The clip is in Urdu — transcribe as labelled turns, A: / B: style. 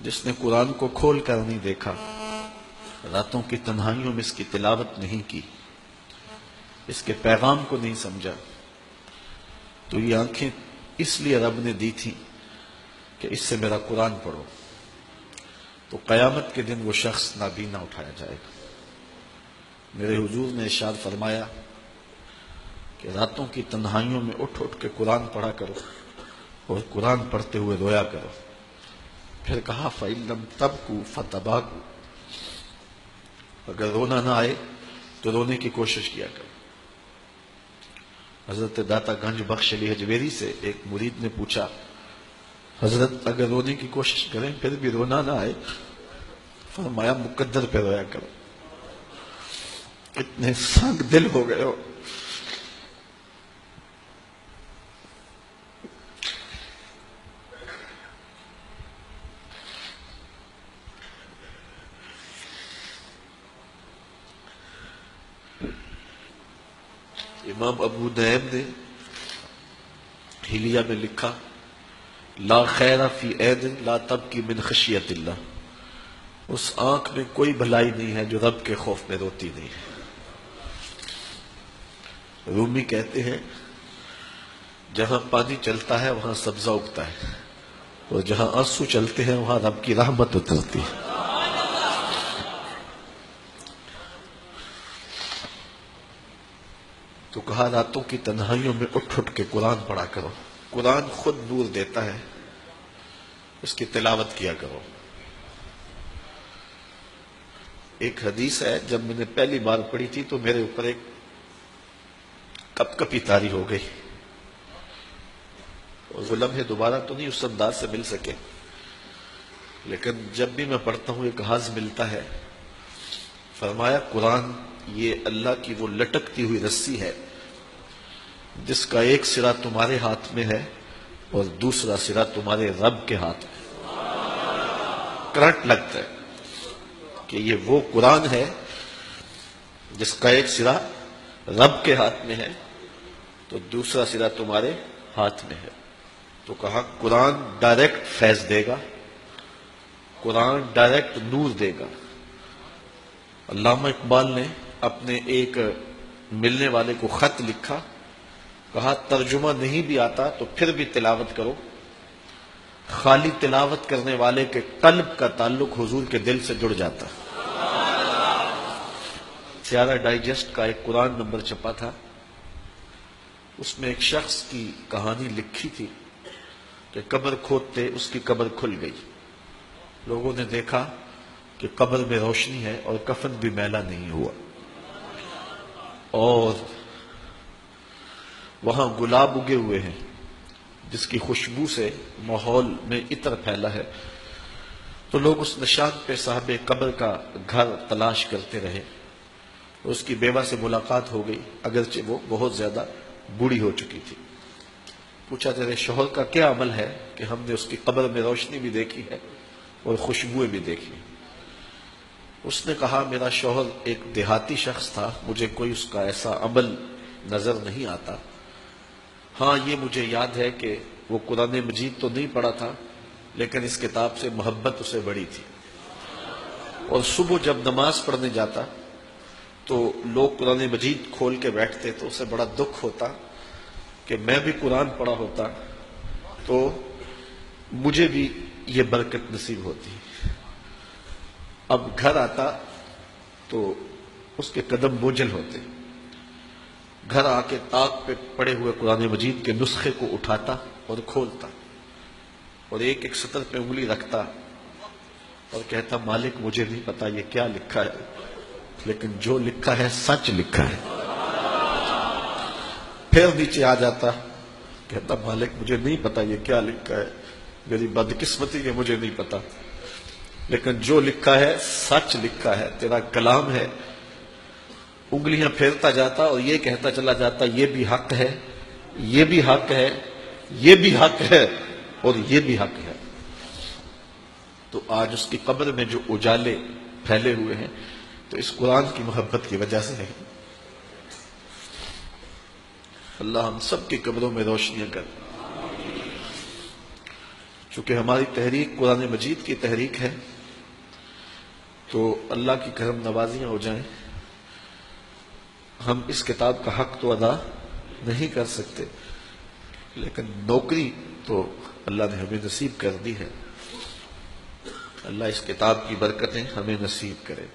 A: جس نے قرآن کو کھول کر نہیں دیکھا، راتوں کی تنہائیوں میں اس کی تلاوت نہیں کی، اس کے پیغام کو نہیں سمجھا، تو یہ آنکھیں اس لیے رب نے دی تھی کہ اس سے میرا قرآن پڑھو، تو قیامت کے دن وہ شخص نابینا اٹھایا جائے گا۔ میرے حضور نے ارشاد فرمایا کہ راتوں کی تنہائیوں میں اٹھ اٹھ کے قرآن پڑھا کرو اور قرآن پڑھتے ہوئے رویا کرو۔ پھر کہا فَإِن لَمْ تَبْكُوا فَتَبَاكُوا، اگر رونا نہ آئے تو رونے کی کوشش کیا کرو۔ حضرت داتا گنج بخش علی حجویری سے ایک مرید نے پوچھا، حضرت اگر رونے کی کوشش کریں پھر بھی رونا نہ آئے؟ فرمایا مقدر پہ رویا کرو، اتنے سنگ دل ہو گئے ہو۔ امام ابو نعیم نے حلیہ میں لکھا، لا خیر فی عین لا تبکی من خشیت اللہ، اس آنکھ میں کوئی بھلائی نہیں ہے جو رب کے خوف میں روتی نہیں ہے۔ رومی کہتے ہیں جہاں پانی چلتا ہے وہاں سبزہ اگتا ہے، اور جہاں آنسو چلتے ہیں وہاں رب کی رحمت اترتی ہے۔ تو کہا راتوں کی تنہائیوں میں اٹھ اٹھ کے قرآن پڑھا کرو، قرآن خود نور دیتا ہے، اس کی تلاوت کیا کرو۔ ایک حدیث ہے، جب میں نے پہلی بار پڑھی تھی تو میرے اوپر ایک کپ کپی طاری ہو گئی، اور وہ لمحے دوبارہ تو نہیں اس انداز سے مل سکے، لیکن جب بھی میں پڑھتا ہوں ایک حظ ملتا ہے۔ فرمایا قرآن یہ اللہ کی وہ لٹکتی ہوئی رسی ہے جس کا ایک سرا تمہارے ہاتھ میں ہے اور دوسرا سرا تمہارے رب کے ہاتھ میں۔ کرنٹ لگتا ہے کہ یہ وہ قرآن ہے جس کا ایک سرا رب کے ہاتھ میں ہے تو دوسرا سرا تمہارے ہاتھ میں ہے۔ تو کہا قرآن ڈائریکٹ فیض دے گا، قرآن ڈائریکٹ نور دے گا۔ علامہ اقبال نے اپنے ایک ملنے والے کو خط لکھا، کہا ترجمہ نہیں بھی آتا تو پھر بھی تلاوت کرو، خالی تلاوت کرنے والے کے قلب کا تعلق حضور کے دل سے جڑ جاتا۔ سیارہ ڈائجسٹ کا ایک قرآن نمبر چھپا تھا، اس میں ایک شخص کی کہانی لکھی تھی کہ قبر کھودتے اس کی قبر کھل گئی، لوگوں نے دیکھا کہ قبر میں روشنی ہے اور کفن بھی میلا نہیں ہوا، اور وہاں گلاب اگے ہوئے ہیں جس کی خوشبو سے ماحول میں عطر پھیلا ہے۔ تو لوگ اس نشان پہ صاحب قبر کا گھر تلاش کرتے رہے، اس کی بیوہ سے ملاقات ہو گئی، اگرچہ وہ بہت زیادہ بوڑھی ہو چکی تھی۔ پوچھا تیرے شوہر کا کیا عمل ہے کہ ہم نے اس کی قبر میں روشنی بھی دیکھی ہے اور خوشبوئیں بھی دیکھی؟ اس نے کہا میرا شوہر ایک دیہاتی شخص تھا، مجھے کوئی اس کا ایسا عمل نظر نہیں آتا، ہاں یہ مجھے یاد ہے کہ وہ قرآن مجید تو نہیں پڑھا تھا لیکن اس کتاب سے محبت اسے بڑی تھی، اور صبح جب نماز پڑھنے جاتا تو لوگ قرآن مجید کھول کے بیٹھتے تو اسے بڑا دکھ ہوتا کہ میں بھی قرآن پڑھا ہوتا تو مجھے بھی یہ برکت نصیب ہوتی۔ اب گھر آتا تو اس کے قدم بوجھل ہوتے، گھر آ کے طاق پہ پڑے ہوئے قرآن مجید کے نسخے کو اٹھاتا اور کھولتا اور ایک ایک سطر پہ انگلی رکھتا اور کہتا مالک مجھے نہیں پتا یہ کیا لکھا ہے، لیکن جو لکھا ہے سچ لکھا ہے۔ پھر نیچے آ جاتا، کہتا مالک مجھے نہیں پتا یہ کیا لکھا ہے، میری بدقسمتی کہ مجھے نہیں پتا، لیکن جو لکھا ہے سچ لکھا ہے، تیرا کلام ہے۔ انگلیاں پھیرتا جاتا اور یہ کہتا چلا جاتا یہ بھی حق ہے، یہ بھی حق ہے، یہ بھی حق ہے اور یہ بھی حق ہے۔ تو آج اس کی قبر میں جو اجالے پھیلے ہوئے ہیں تو اس قرآن کی محبت کی وجہ سے ہے۔ اللہ ہم سب کی قبروں میں روشنیاں کر۔ چونکہ ہماری تحریک قرآن مجید کی تحریک ہے تو اللہ کی کرم نوازیاں ہو جائیں. ہم اس کتاب کا حق تو ادا نہیں کر سکتے، لیکن نوکری تو اللہ نے ہمیں نصیب کر دی ہے. اللہ اس کتاب کی برکتیں ہمیں نصیب کرے.